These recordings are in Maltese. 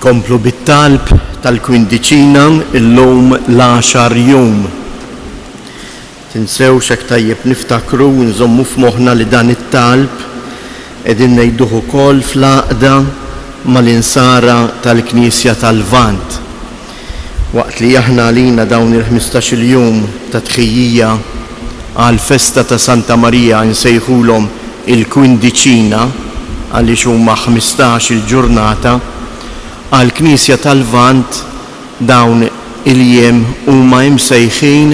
Inkomplu bit-talb tal-kwindiċina illum l-10 jum. Tinsewx hekk tajjeb niftakru u nżommu f'moħħna li dan it-talb qegħdin ngħiduh ukoll fl-għaqda mal-insara tal-Knisja tal-Lvant. Waqt li aħna għalina dawn il-15 jum ta' tħejjija għal festa ta' Santa Marija nsejħulhom il-kwindiċina għaliex huma 15 il-ġurnata, għal Knisja tal-Lvant dawn il-jiem huma msejħin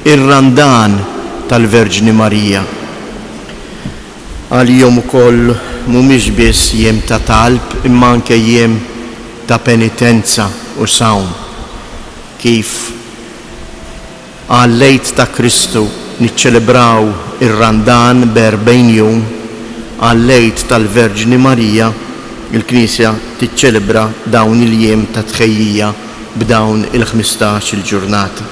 ir-randan tal-Verġni Marija. Għal-jom ukoll mhumiex biss jiem ta' talb imma anke jiem ta' penitenza u sawm. Kif għal-lejt ta' Kristu niċċelebraw ir-randan b'40 jum, għal-lejt tal-Verġni Marija il-Knisja tiċċelebra dawn il-jiem ta' tħejjija b'dawn il-15 il-ġurnata.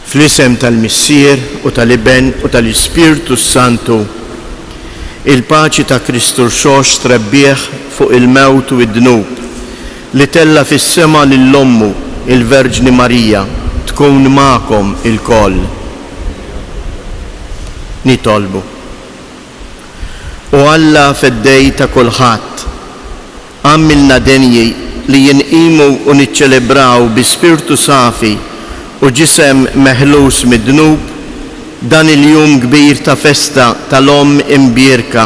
Fl-isem tal-Missier u tal-Iben u tal-Ispirtu Santu, il-paċi ta' Kristu rxox trebbieħ fuq il-mewt u id-dnub li tella fis-sema lill-Ommu il-Verġni Marija tkun magħkom il-koll. Nitolbu. U Alla feddej ta' kulħadd għamilna denji li jinqimu u niċċelebraw bi spirtu safi u ġisem meħlus mid-dnub dan il-jum kbir ta' festa tal-Om imbierka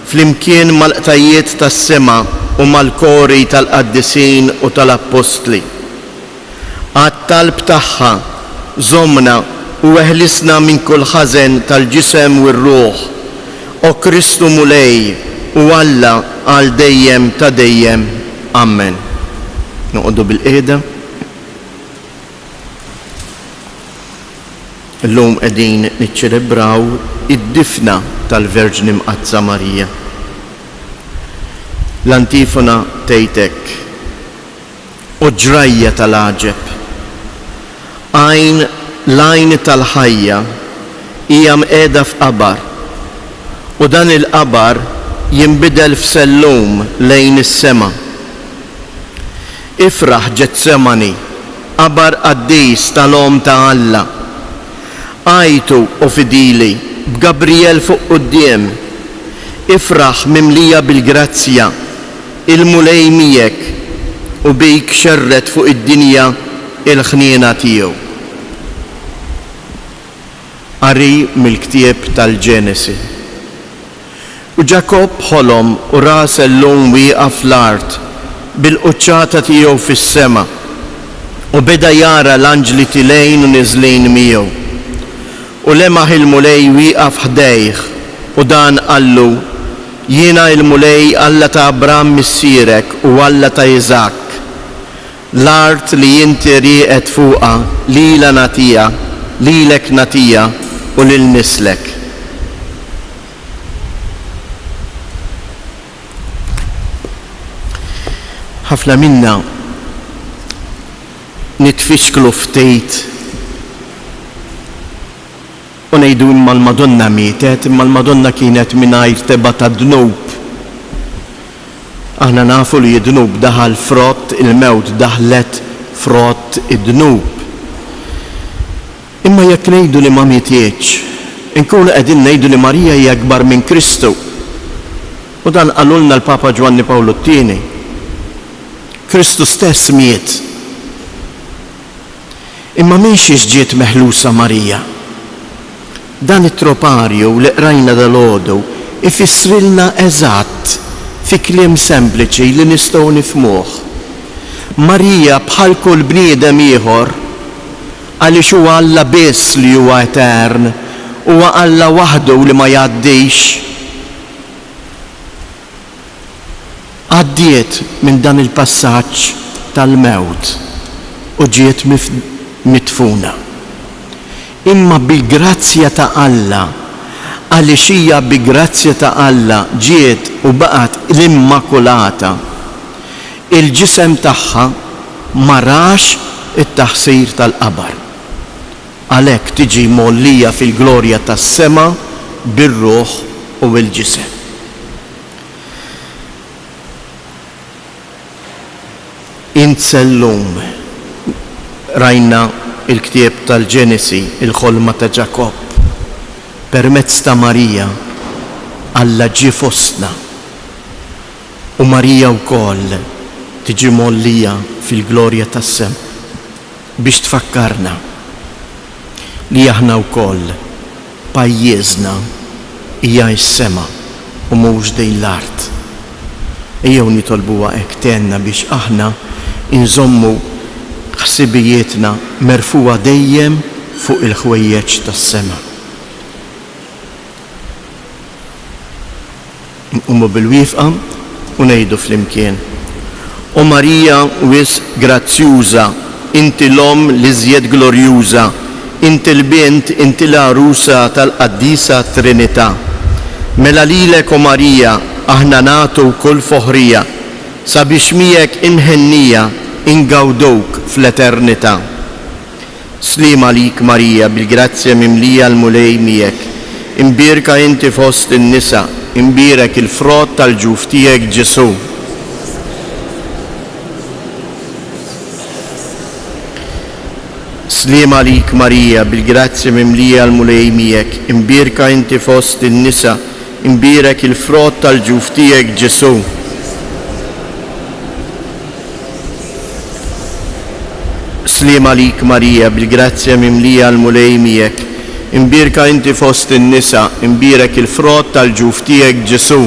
flimkien mal-qtajiet tas-sema u mal-kori tal-qaddisin u tal-appostli. Għat-talb tagħha żomna u eħlisna minn kull ħażen tal-ġisem u r-ruħ. O Kristu mulej u Alla għal dejjem ta' dejjem. Amen. Noqogħdu bil-qiegħda. Illum qegħdin niċċelebraw id-difna tal-Verġni Mqazza Marija. L-antifona tgħidlek: Oġrajja tal-għaġeb, għajn l-għajn tal-ħajja hija mqiegħda f'qabar, u dan il-qabar jinbidel f'sellum lejn is-sema. Ifraħ Ġetsemani, qabar qaddis tal-Om ta' Alla. Għajtu u fidili b'Gabriel fuq quddiem. Ifraħ mimlija bil-grazzja, il-mulej miegħek u bik xerret fuq id-dinja il-ħniena tiegħu. Qari mill-ktieb tal-Ġenesi. U Ġakob ħolom u ras l-lum wieqaf fl-art bil-quċċata tiegħu fis-sema u beda jara l-anġli tilejn u niżlin miegħu. U lemaħ il-mulej wieqaf ħdejh u dan qallu: Jiena il-mulej Alla ta' Abram missierek u Alla ta' Iżak. L-art li inti rieqed fuqha lila natija, lilek natija u lil nislek. Ħafna minna nitfixklu ftit u ngħidu imma l-Madonna mietet, imma l-Madonna kienet mingħajr teba ta' dnub. Aħna nafu li id-dnub daħal frott, il-mewt daħlet frott id-dnub. Imma jekk ngħidu li ma mietiex, inkunu qegħdin ngħidu li Marija hija akbar minn Kristu. U dan qalulna l-Papa Ġwanni Pawlu II. Kristu stess miet. Imma mhix ġiet meħlusa Marija. Dan it-troparju li qrajna dal-għodu ifissrilna eżatt fi kliem sempliċi li nistgħu nifhmuh. Marija bħal kull bniedem ieħor għaliex huwa Alla biss li huwa etern, huwa Alla waħdu li ma jgħaddix. Għaddiet minn dan il-passaġġ tal-mewt u ġiet mitfuna. Imma bil-grazzja ta' Alla, għaliex hija bi-grazzja ta' Alla ġiet u baqgħet l-Immakulata, il-ġisem tagħha ma rax it-taħsir tal-qabar. Għalhekk tiġi mollija fil-glorja tas-sema bir-ruħ u l-ġisem. Insellum rajna il-ktieb tal-Ġenesi, il-ħolma ta' Ġakob, permezz ta' Marija, Alla ġie fostna. U Marija wkoll tiġi mollija fil-glorja tas-sem biex tfakkarna li aħna wkoll pajjiżna hija s-sema u mhux dejn l-art. Ejjew nitolbuha hekk tenna biex aħna inżommu ħsibijietna merfuwa dejjem fuq il-ħwejjeġ tas-sema. Nqumu bil-wifqa u ngħidu flimkien. O Marija wis grazzjuża, inti l-om li żjed glorjuża, inti l-bint, inti l-arusa tal-qaddisa Trinità. Mela lilek o Marija aħna nagħtu kull foħrija sabiex miegħek imħennija ingawdowk fl-eternità. Slima lik Marija bil-grazzja mimlija l-mulej miegħek. Imbierka inti fost in-nisa, imbierek il-frott tal-ġuf tiegħek Ġesu. Slima lik Marija bil-grazzja mimlija l-mulej miegħek. Imbierka inti fost in-nisa, imbierek il-frott tal-ġuf tiegħek Ġesu. Slima lik Marija bil-grazzja mimlija l-mulej miegħek. Imbierka inti fost in-nisa, imbierek il-frott tal-ġuf tiegħek Ġesu.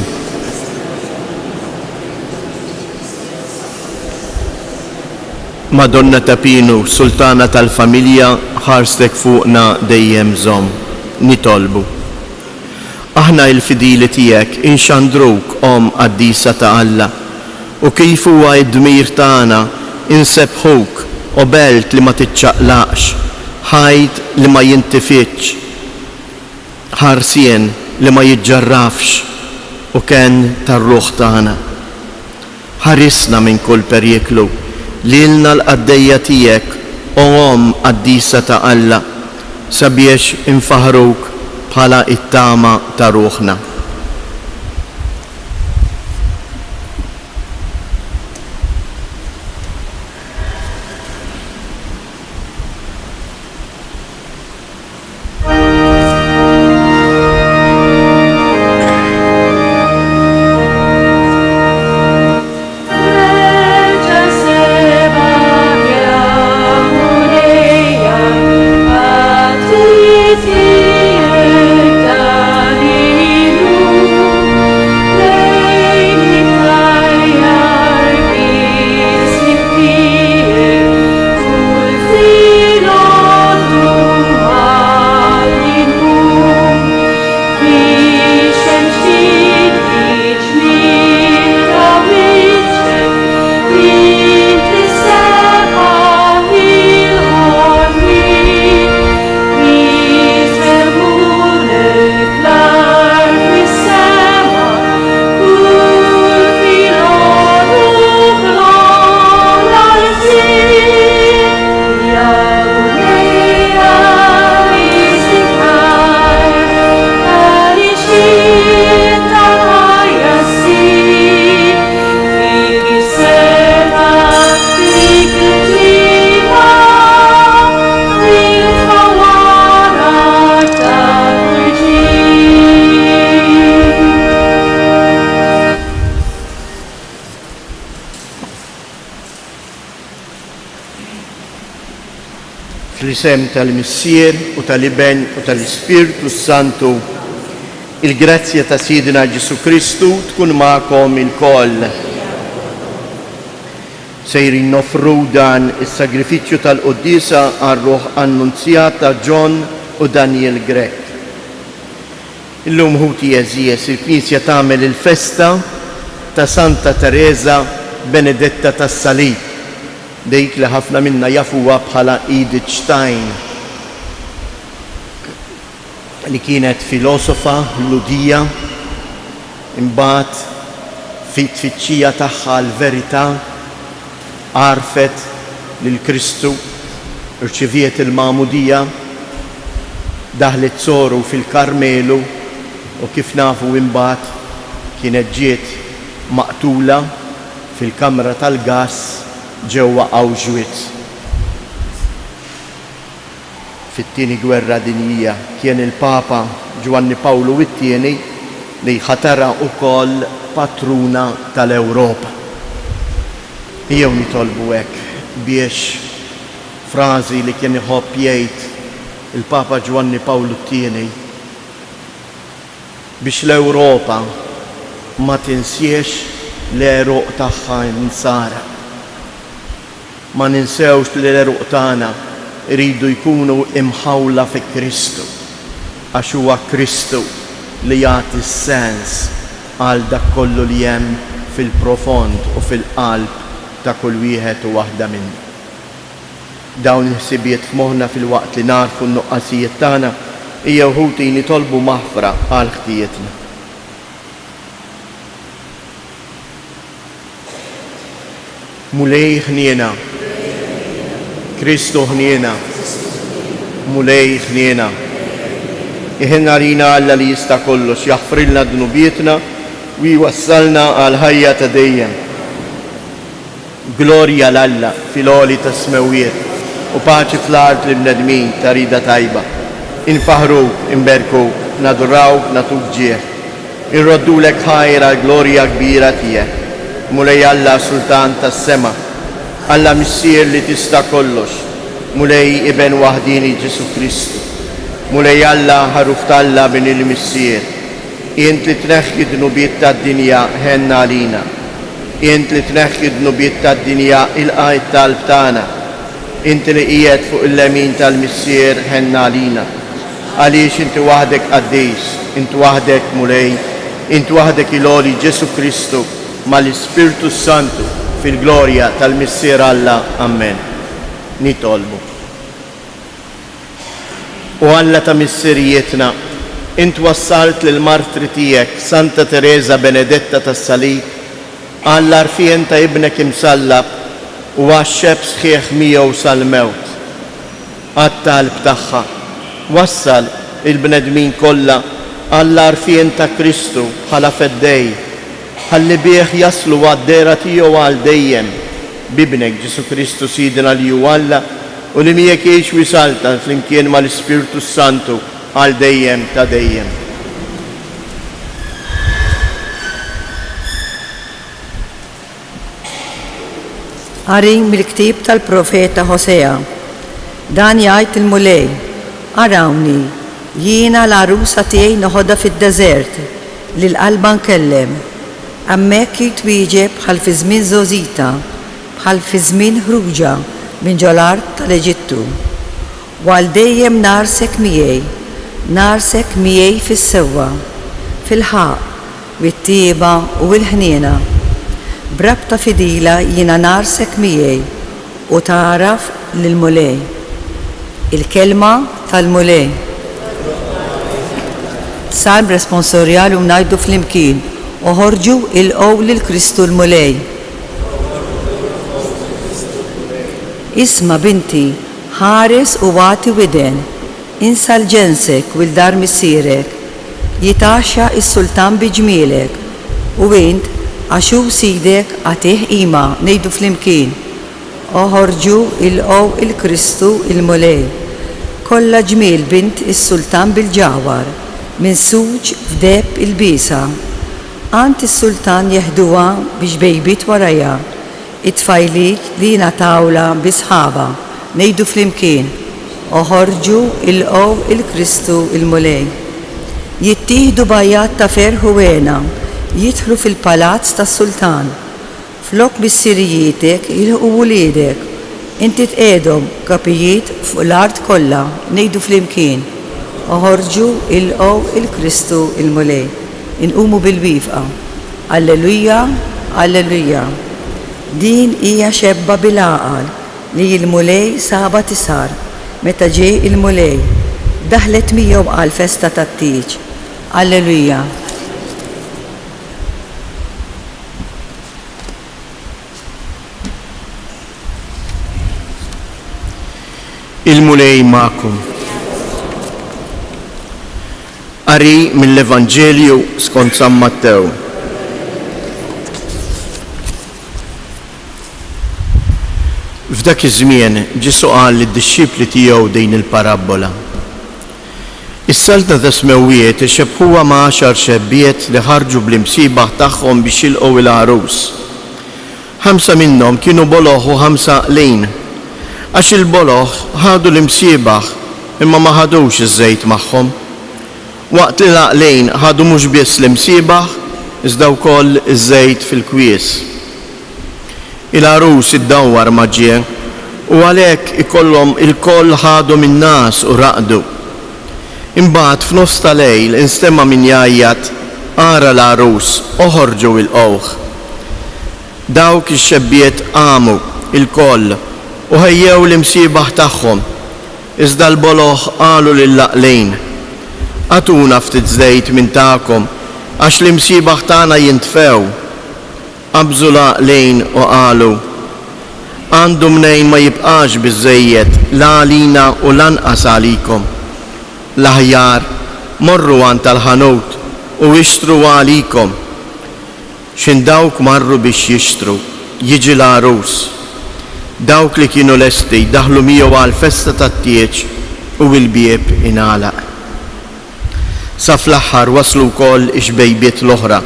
Madonna ta' Pinu, sultana tal-familja, ħarstek fuqna dejjem żomm. Nitolbu. Aħna il-fidili tiegħek inxandruk om qaddisa ta' Alla u kif huwa d-dmir tagħna insebħuk u belt li ma tiċċaqlaqx, ħajt li ma jintifitx, ħarsien li ma jiġġarrafx u ken tar-ruħ tagħna. Ħarisna minn kull periklu, lilna l-qaddejja tiegħek u om qaddisa ta' Alla sabiex infaħruk bħala it-tama ta' ruħna. Fl-isem tal-Missier u tal-Iben u tal-Ispirtu Santu, il-grazzja ta' Sidina Ġesu Kristu tkun magħkom il-koll. Sejrin nofru dan is-sagrifiċċju tal-Qudiesa għar-Ruħ Annunzjata John u Daniel Grek. Illum ħuti jeżies il-Knisja tagħmel il-festa ta' Santa Teresa Benedetta tas-Salib, dik li ħafna minna jafuha bħala Edith Stein, li kienet filosofa ludija, imbagħad fit-tfittxija tagħha l-verità għarfet lil Kristu, irċiviet il-Magħmudija, daħlet soru fil-Karmelu u kif nafu imbagħad kienet ġiet maqtula fil-kamra tal-gass ġewwa Auschwitz. Fit-tieni gwerra dinjija kien il-Papa Giovanni Paolo II li ħatara wkoll patruna tal-Ewropa. Jew nitolbu hekk biex frażi li kien iħobb jgħid il-Papa Giovanni Paolo II biex l-Ewropa ma tinsiex l-eruq tagħha insara. Ma ninsewx li l-eruq tagħna iridu jkunu imħawla fi Kristu, għax huwa Kristu li jagħti sens għal dak kollu li hemm fil-profond u fil-qalb ta' kull wieħed u waħda minna. Dawn il-ħsibiet f'moħħna fil-waqt li narfu n-nuqqasijiet tagħna hija wħud nitolbu maħfra għal ħtietna. Mulej ħniena, Kristu ħniena, mulej ħniena. Iħinna rina Alla li jista' kollox jaħfrilna dnubietna u jwassalna għal ħajja ta' dejjem. Glorja l-Alla fil-għoli ta' smewiet u paċi fl-art l-bnedmin ta' rida tajba. Infaħruk, inberkuk, nadurawk, natuk ġieħ. Irroddulek ħajra glorja kbira tiegħek. Mulej Alla Sultan tas-sema, Alla missier li tista' kollox, mulej Iben waħdini Ġesu Kristu, mulej Alla ħaruf talla bin il-missier, int li tneħħi dnubiet tad-dinja ħenna għalina, int li tneħħi dnubiet tad-dinja il-qajt talb tagħna, int li qiegħed fuq il-lemin tal-missier ħenna għalina, għaliex inti waħdek qaddis, int waħdek mulej, int waħdek il-għoli Ġesu Kristu mal-Ispirtu Santu fil-glorja tal-missier Alla. Amen. Nitolbu. U Alla ta' missirietna, int wassalt lil-martri tiegħek Santa Teresa Benedetta tas-Salib għall-arfien ta' ibnek imsallab u għax-xeb sħiħ miegħu sal-mewt. Għat-talb tagħha wassal il-bnedmin kollha għall-arfien ta' Kristu bħala feddej ħalli bih jaslu għad-dera tiegħu għal dejjem bibnek Ġesu Kristu Sidna li hu Alla u li miegħek jgħix wisalta flimkien mal-Ispirtu Santu għal dejjem ta' dejjem. Qari mill-ktieb tal-profeta Hosea. Dan jgħid il-mulej: Arawni, jiena l-arusa tiegħi noħodha fid-deżert li l-qalba nkellem. Hemmhekk jitwieġeb bħal fi żmien Żożita, bħal fi żmien ħruġa minn ġol-art tal-Eġittu. U għal dejjem narsek miegħi fis-sewwa, fil-ħaq, bit-tieba u l-ħniena. Brabta fidila jiena narsek miegħi u taraf lill-mulej. Il-kelma tal-mulej. Salm responsorjali u ngħidu flimkien: uħorġu il-qow lill-Kristu l-mulej. Isma binti, ħares u għati widen, insal ġensek u l-dar missierek, jitaxxa is-sultan biġmielek, u int għaxu sidek għatih ima nejdu flimkien. Uħorġu il-qow il-Kristu il-mulej. Kolla ġmiel bint is-sultan bil-ġawar, min suġ f'deb il-bisa. Għant is-sultan jeħduha biex bejbit warajja, it-tfajliet li natawla bisħaba, nejdu flimkien. Uħorġu il-qow il-Kristu il-mulej. Jittieħdu bajjat ta' ferħu wena, jidħlu fil-palazz tas-sultan. Flok missirijitek jilħu wuliedek, inti tqedhom kapijiet fuq l-art kollha, nejdu flimkien. Uħorġu il-qow il-Kristu il-mulej. Inqumu bil-wifqa. Alleluja, alleluja. Din hija xebba bil-għaqal li l-mulej saba tisar. Meta ġej il-mulej, daħlet miegħu għal festa tat-tieġ. Alleluja. Il-mulej ma'kum. Qari mill-Evanġelju skont San Mattew. F'dak iż-żmien ġie suqal lid-dixxipli tiegħu din il-parabola. Is-salta ta' smewwiet ixebbħuha ma' 10 xebbiet li ħarġu bl-imsiebaħ tagħhom biex jilqgħu il-għarus. 5 minnhom kienu boloħ u 5 qlejn, għax il-boloħ ħadu l-imsiebaħ imma ma ħadux iż-żejt magħhom. Waqt li l-għaqlejn ħadu mhux biss l-imsiebaħ iżda wkoll iż-żejt fil-kwies. Il-għarus iddawwar ma ġie u għalhekk ikollhom il-koll ħadu min-nas u raqdu. Imbagħad f'nofs tal-lejl instemma min jgħajjat ara l-għarus oħorġu il-qowħ. Dawk ix-xebbiet qamu il-koll u ħejjew l-imsiebaħ tagħhom. Iżda l-boloħ qalu lill-laqlejn: Għatuna ftit żejt minn tagħkom għax l-imsiebaħ tagħna jintfew. Qabżu l-għaqlejn u qalu: Għandu mnejn ma jibqax biżżejjed la għalina u lanqas għalikom. L-aħjar morru għand tal-ħanut u ixtru għalikom. X'in dawk marru biex jixtru, jiġi l-għarus. Dawk li kienu lesti daħlu miegħu għall-festa tat-tieġ u l-bieb ingħalaq. Sa fl-aħħar waslu wkoll ix-xbejbiet l-oħra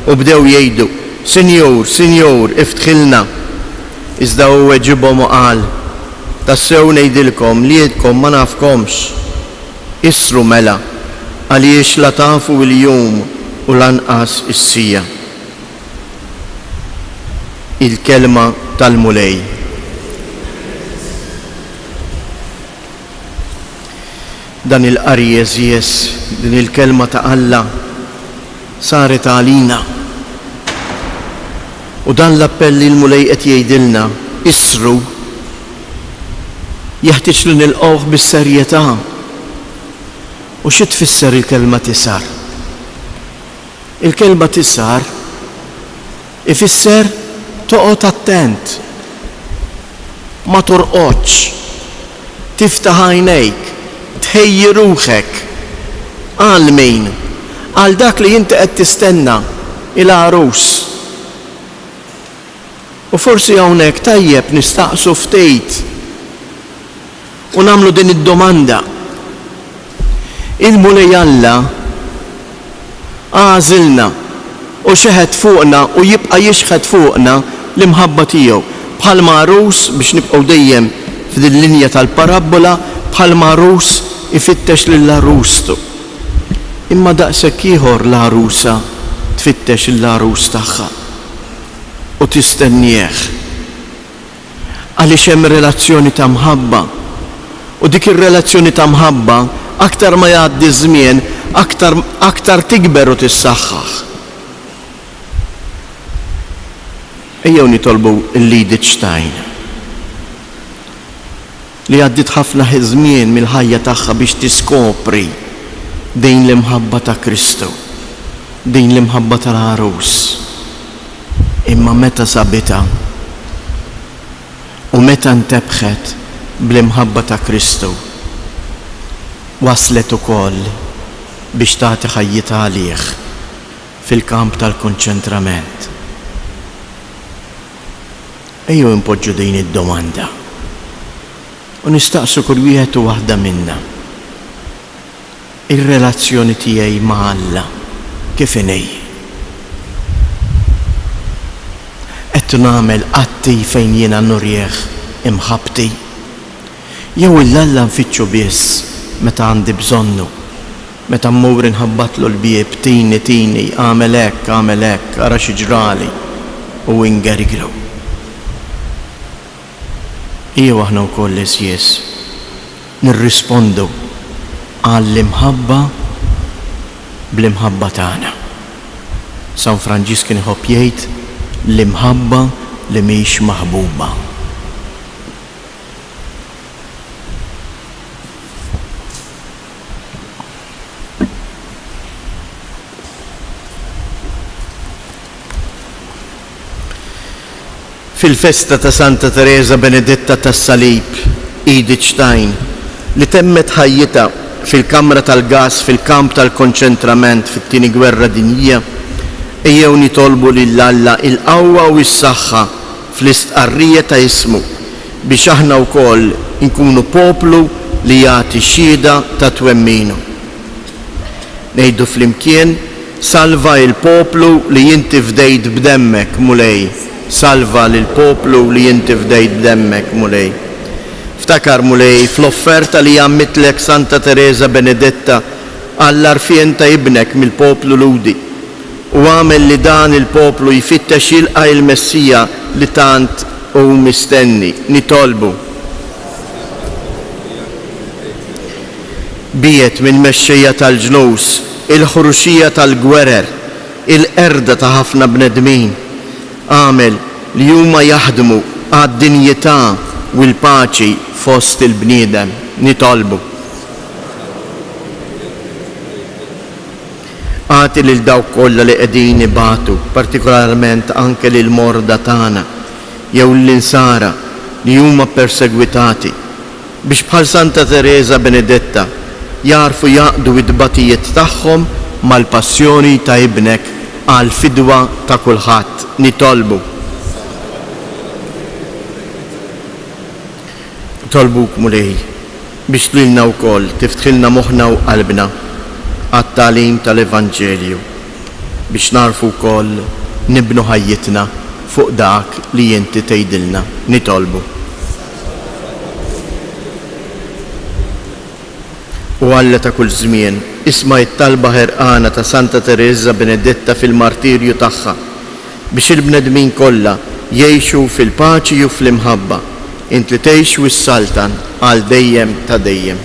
u bdew jgħidu: Sinjur, Sinjur, iftħilna. Iżda hu weġibhom u qal: Tassew ngħidilkom li jidkom ma nafkomx. Isru mela, għaliex la tafu il-jum u lanqas is-sija. Il-kelma tal-mulej. Dan il-qari jeżies, din il-kelma ta' Alla saret għalina. U dan l-appell li l-mulej qed jgħidilna: Isru, jeħtieġ li nilqgħuh bis-serjetà. U xi tfisser il-kelma tisar? Il-kelma tisar ifisser toqgħod attent, ma torqodx, tiftaħ għajnejk, tħejji ruħek. Għal min? Għal dak li inti qed tistenna, il-għarus. U forsi hawnhekk tajjeb nistaqsu ftit u nagħmlu din id-domanda. Il-mulej Alla għażilna u xeħed fuqna u jibqa' jixħed fuqna l-imħabba tiegħu bħalma għarus, biex nibqgħu dejjem f'din linja tal-parabola, bħalma għarus ifittex lill-għarustu. Imma daqshekk ieħor l-għarusa tfittex il-għarus tagħha u tistennieh. Għaliex hemm relazzjoni ta' mħabba u dik ir-relazzjoni ta' mħabba aktar ma jgħaddi żmien, aktar tikber u tissaħħaħ. Ejjew nitolbu l-Liechtenstein li għaddit ħafna żmien mill-ħajja tagħha biex tiskopri din l-imħabba ta' Kristu, din l-imħabba tal-għarus. Imma meta sabita u meta ntebħet bl-imħabba ta' Kristu, waslet ukoll biex tagħti ħajjitha għalih fil-kamp tal-konċentrament. Ejjew impoġġu din id-domanda u nistaqsu kull wieħed u waħda minna: ir-relazzjoni tiegħi ma' Alla kif inhi? Qed nagħmel qatti fejn jiena nurjeh imħabbti? Jew il-Alla nfittxu biss meta għandi bżonnu, meta mmur inħabbatlu l-bieb: tini, għamel hekk, ara xi ġrali, u ingergru. Ejjew aħna wkoll eżjies nirrispondu għall-imħabba bl-imħabba tagħna. San Franġisk kien iħobb jgħid: l-imħabba li mhix maħbuba. Fil-festa ta' Santa Teresa Benedetta tas-Salib, Liechtenstein, li temmet ħajjita fil-kamra tal-gas fil-kamp tal-konċentrament fit-tieni gwerra dinjija, ejjew nitolbu lill Alla il-qawwa u s-saħħa fl-istqarrija ta' ismu biex aħna wkoll nkunu poplu li jagħti xhieda ta' twemminu. Ngħidu flimkien, salva il-poplu li inti fdejt b'demmek mulej. Salva lill-poplu li inti fdejt b'demmek mulej. Ftakar mulej fl-offerta li għammitlek Santa Teresa Benedetta għall-arfien ta' ibnek mill-poplu ludi u għamel li dan il-poplu jfittex jilqa' il-Messija li tant u mistenni. Nitolbu biet minn mexxejja tal-ġnus, il-ħruxija tal-gwerer, il-qerda ta' ħafna bnedmin. Għamel li huma jaħdmu għad-dinjità u l-paċi fost il-bniedem. Nitolbu għati lil dawk kollha li qegħdin ibatu, partikolarment anke lil morda tagħna jew l-insara li huma persegwitati, biex bħal Santa Teresa Benedetta jarfu jaqdu id-batijiet tagħhom mal-passjoni ta' ibnek għal fidwa ta' kulħadd. Nitolbu tolbuk mulej biex lilna wkoll tiftħilna moħħna u qalbna għat-tagħlim tal-Evanġelju biex narfu wkoll nibnu ħajjitna fuq dak li inti tgħidilna. Nitolbu. U Alla ta' kull żmien isma' it-talba ħerqana ta' Santa Teresa Benedetta fil-martirju tagħha biex il-bnedmin kollha jgħixu fil-paċi u fl-imħabba. Int li tgħix wis-saltan għal dejjem ta' dejjem.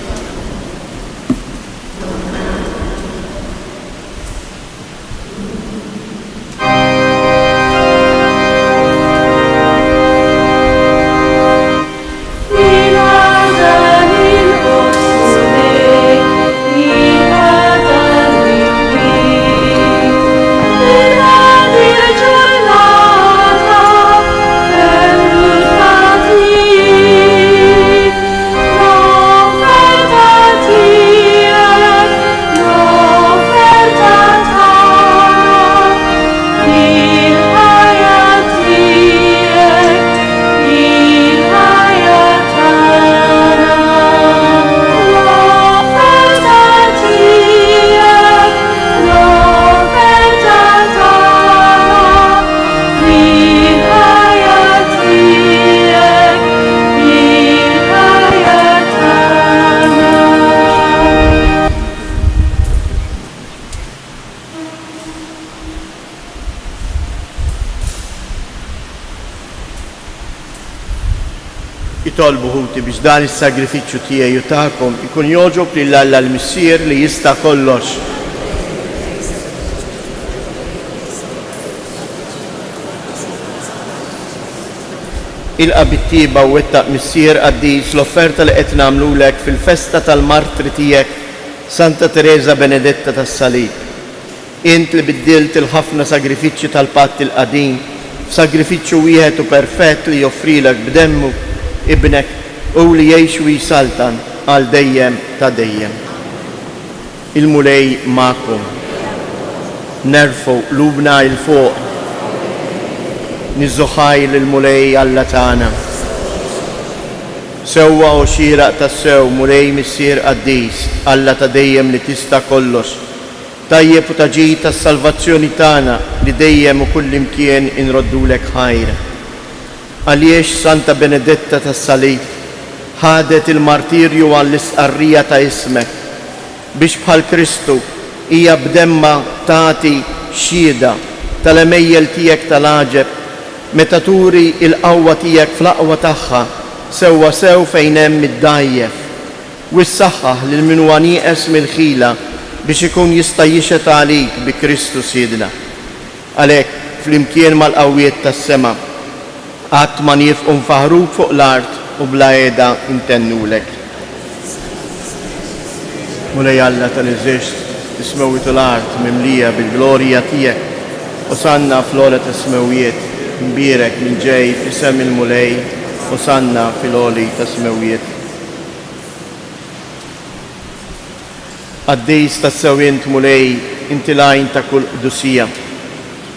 Tolbu ħuti biex dan is-sagrifiċċju tiegħi u tagħkom ikun jogħġob lil Alla l-Missier li jista' kollox. Ilqa' bit-tieba u wettaq Missier Qaddis l-offerta li qed nagħmlulek fil-festa tal-martri tiegħek Santa Teresa Benedetta tas-Salib. Int li biddilt il-ħafna sagrifiċċji tal-Patt il-qadim f'sagrifiċċju wieħed u perfett li joffrilek b'demmu ibnek u li jgħix u jisaltan għal dejjem ta' dejjem. Il-mulej ma'kom. Nerfu lubna il-fuq. Nizzuħaj l-mulej Alla tagħna. Sewwa u xieraq tas-sew mulej Missier Qaddis, Alla ta' dejjem li tista' kollox. Tajjeb u taġid tas-salvazzjoni tagħna li dejjem u kull imkien inroddulek ħajr. Għaliex Santa Benedetta tas-Salib ħadet il-martirju għall-istqarrija ta' ismek biex bħal Kristu hija b'demma tagħti xhieda tal-emejjel tiegħek tal-għaġeb meta turi il-qawwa tiegħek fl-aqwa tagħha sewwa sew fejn hemm id-dajjef u ssaħħaħ lil min huwa nieqes mill-ħila biex ikun jista' jixhet għalik bi Kristu Siedna. Għalhekk flimkien mal-qawwiet tas-sema qatt ma nifqu nfaħruk fuq l-art u bla qiegħda intennulek. Mulej Alla tal-Eżist, tismewitu l-art mimlija bil-glorja tiegħek u sanna fl-ola tas-smewijiet, mbierek minn ġej f'isem il-mulej u sanna fil-oli tas-smewijiet. Qaddis tas-sewwient mulej inti lajn ta' kull qdusija.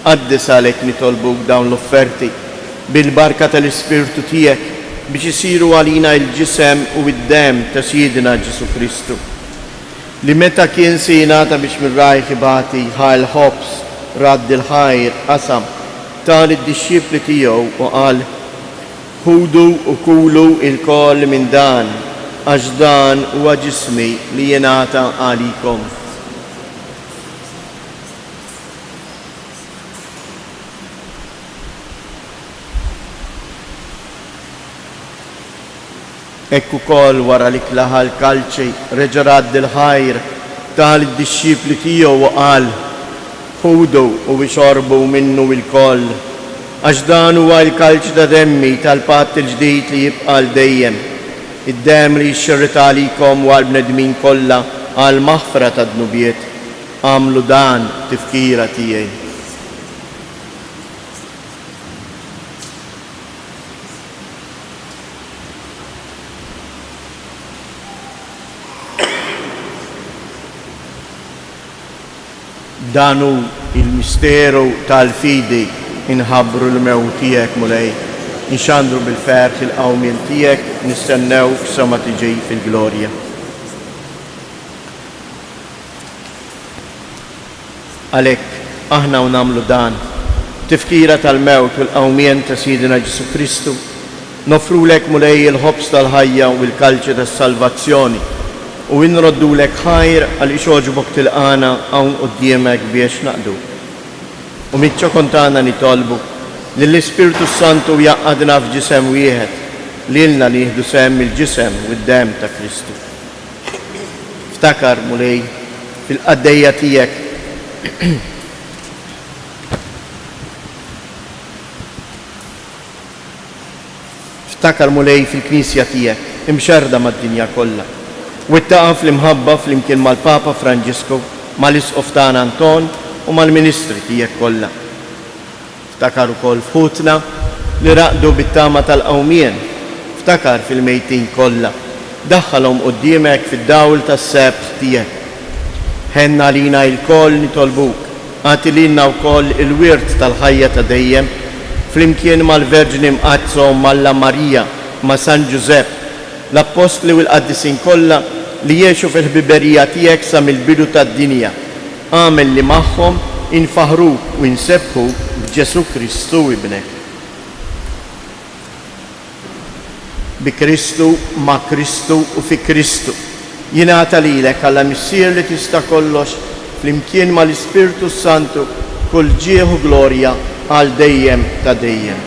Qaddis għalhekk nitolbuk dawn l-offerti bil-barka tal-Ispirtu tiegħek biex isiru għalina il-ġisem u id-dem ta' Sidina Ġesu Kristu. Li meta kien se jingħata biex mir-rajħ ibati ħal ħobs radd il-ħajr qasam tal id-dixxipli tiegħu u qal: ħudu u kulu il-koll minn dan, għax dan huwa ġismi li jingħata għalikom. Ekku kol wara li klaħa l-kalċi reġa' radd il-ħajr tal id-dixxipli tiegħu u qal: ħudu u ixorbu minnu il-koll, għax dan huwa l-kalċ ta' demmi tal-patt il-ġdid li jibqa' dejjem, id-dem li jxirret għalikom u għall-bnedmin kollha għal maħfra ta' dnubiet. Għamlu dan tifkira tiegħi. Danu il-misteru tal-fidi inħabru l-mew tijek mulej, inxandru bil-ferħ il-qawmien tijek, nistennew sama tiġi fil-glorja. Għalek, aħna u namlu dan, tifkira tal-mewt u l-qawmien ta' Sidina Ġesu Kristu, nofru lek mulej il-ħobs tal-ħajja u il-kalċi tas-salvazzjoni, u inroddu lek ħajr għal ixoġbok tilqana hawn quddiemek biex naqdu. U mitċa kontana nitolbu li l-Ispiritu Santu jaqqadna f'ġisem wieħed, lilna li jieħdu sem il-ġisem u d-dem ta' Kristu. Ftakar mulej fil-qaddejja tiegħek ftakar mulej fil-Knisja tiegħek imxerda mad-dinja kollha. U ttaqaf l-imħabba fl-imkien mal-Papa Franġisku, mal-Isqof tagħna Anton u mal-Ministri tiegħek kollha. Ftakar ukoll f'ħutna li raqdu bit-tama tal-qawmien, ftakar fil-mejtin kollha, daħħalhom quddiemek fid-dawl tas-sebt tiegħek. Ħenna lina l-koll nitolbuk, għati lilna wkoll il-wirt tal-ħajja ta' dejjem, flimkien mal-Verġni Mqazzo mal-La Marija ma' San Giuseppe, l-Apostli u l-Qaddisin kollha li jiexu fil-ħbiberija tiegħek sa mill-bidu tad-dinja. Għamel li magħhom infaħruk u nsebħu b'Ġesu Kristu ibnek. Bi Kristu, ma' Kristu u fi Kristu. Jingħata lilek għalla missier li tista' kollox flimkien mal-Ispiritu Santu kull ġieħu glorja għal dejjem ta' dejjem.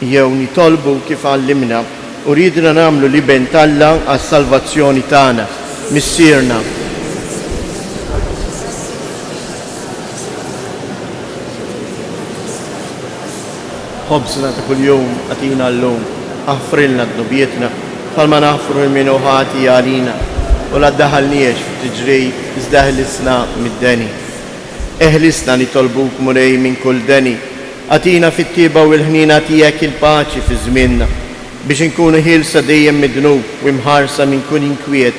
Jew nitolbu kif għallimna u ridna namlu li ben Alla għas-salvazzjoni tagħna, missierna. Ħobsna ta' kuljum għatina llum, aħfrilna d-nubietna, bħalma naħfru l-minu ħati għalina, u la ddaħalniex f'tiġri izdaħlisna mid-deni. Eħlisna nitolbuk mulej minn kull deni, għatina fit-tiba u l-ħnina tiegħek il-paċi fi żmienna, biex inkunu ħilsa dejjem midnub u imħarsa minn kun inkwiet.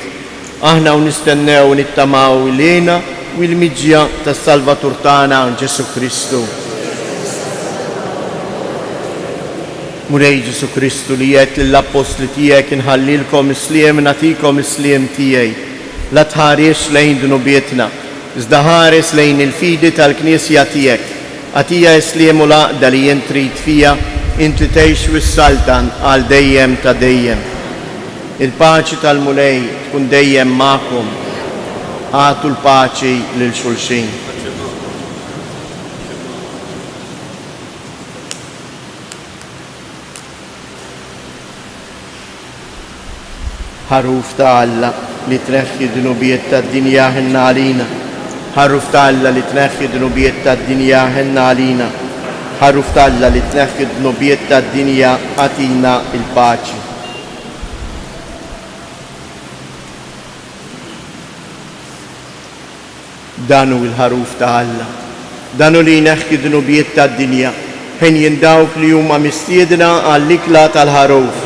Aħna u nistennew nittamaw lejna u l-miġja tas-Salvatur tagħna Ġesu Kristu. Mulej Ġesu Kristu li jgħid lill-Apostli tiegħek inħallilkom isliem nagħtikom isliem tiegħi. La tħares lejn dnubietna, iżda ħares lejn il-fidi tal-Knisja tiegħek. Għatija isliem u laqda li jien trid fija inti tgħix wis-saltan għal dejjem ta' dejjem. Il-paċi tal-mulej tkun dejjem magħkom. Għatu l-paċi lil xulxin. Ħaruf ta' Alla li tneħħi dnubiet tad-dinja ħinna għalina. Ħaruf ta' Alla li tneħħi dnubiet tad-dinja ħinna għalina. Ħaruf ta' Alla li tneħħi dnubiet tad-dinja għatina il-paċi. Danu il-ħaruf ta' Alla, danu li jneħħi dnubiet tad-dinja, ħin jindawk li huma mistiedna għall-ikla tal-ħaruf.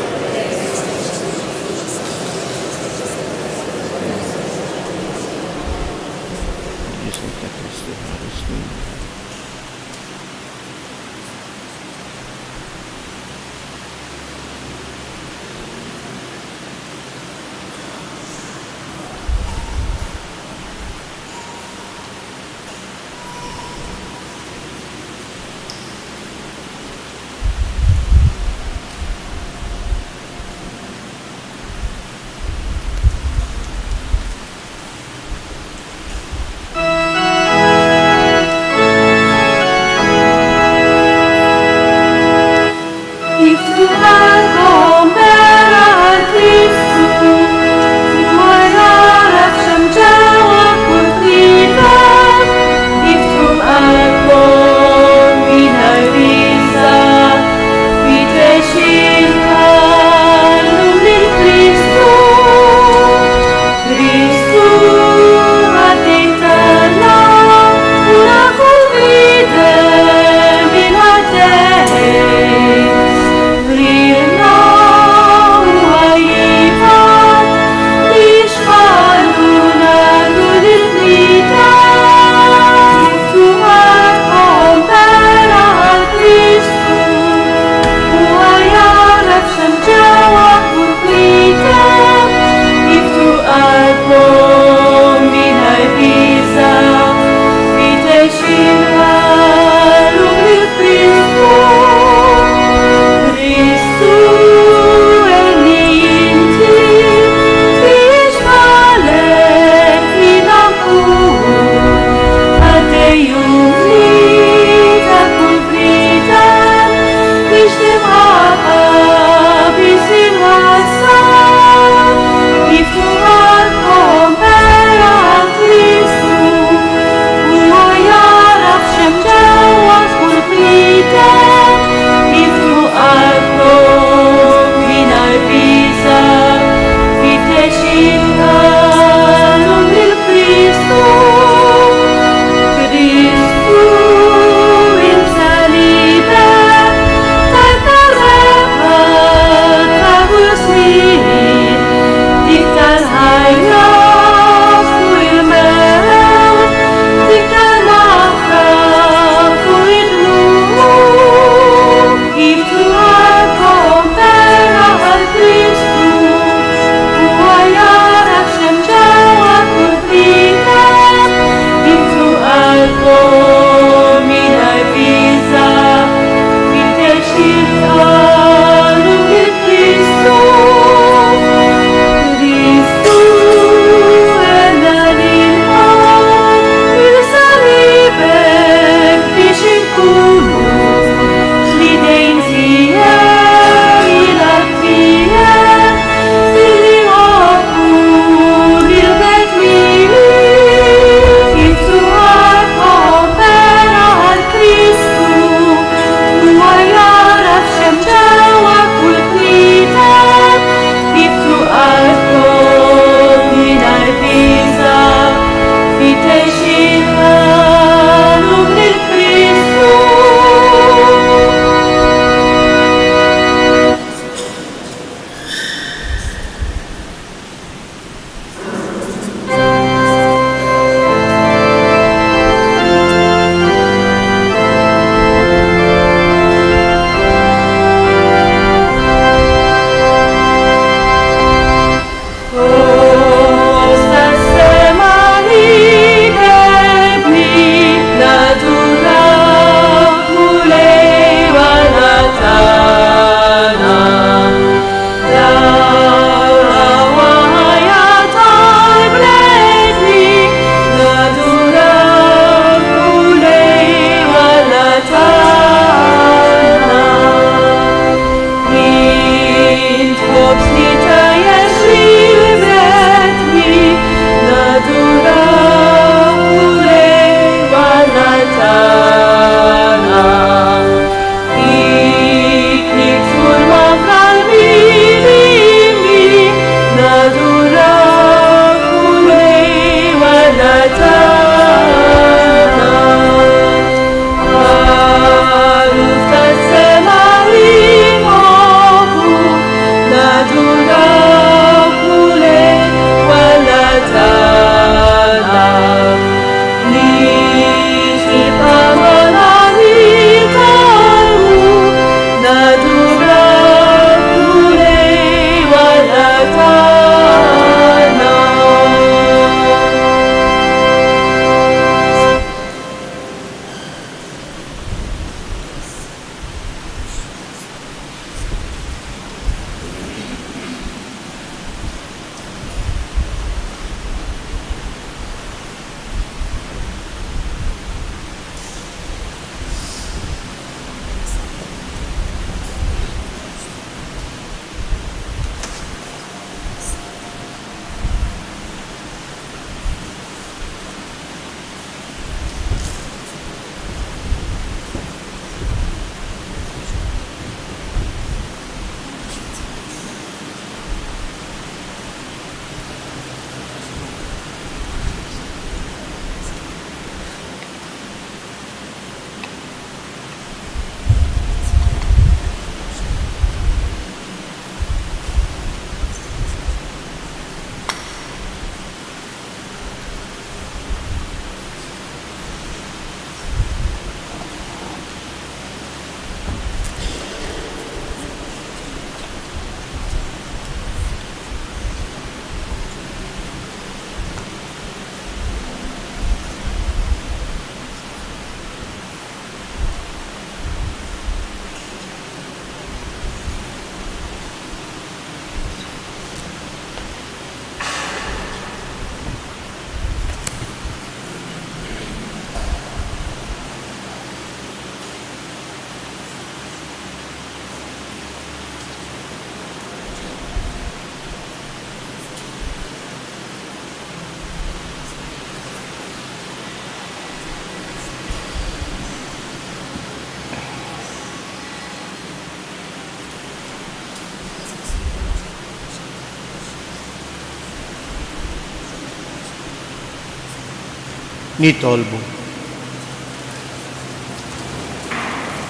nitolbu.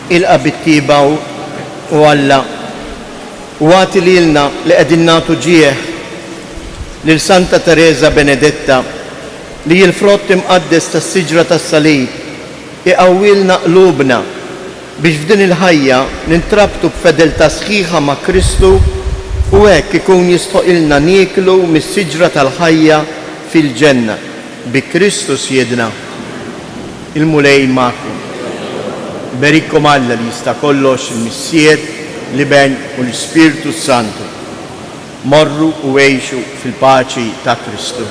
Ilqa bit-tiba u Alla u għati lilna li qegħdin nagħtu ġieħ lil Santa Teresa Benedetta li l-frott imqaddes tas-siġra tas-salib iqawwilna qlubna biex f'din il-ħajja nintrabtu b'fedeltà sħiħa ma' Kristu u hekk ikun jistħoqilna nieklu mis-siġra tal-ħajja fil-ġenna bi Kristu Sjedna. Il-mulej magħkom. Berikkom Alla li jista' kollox il-Missier, l-Iben u l-Ispirtu Santu. Morru u għejxu fil-paċi ta' Kristu.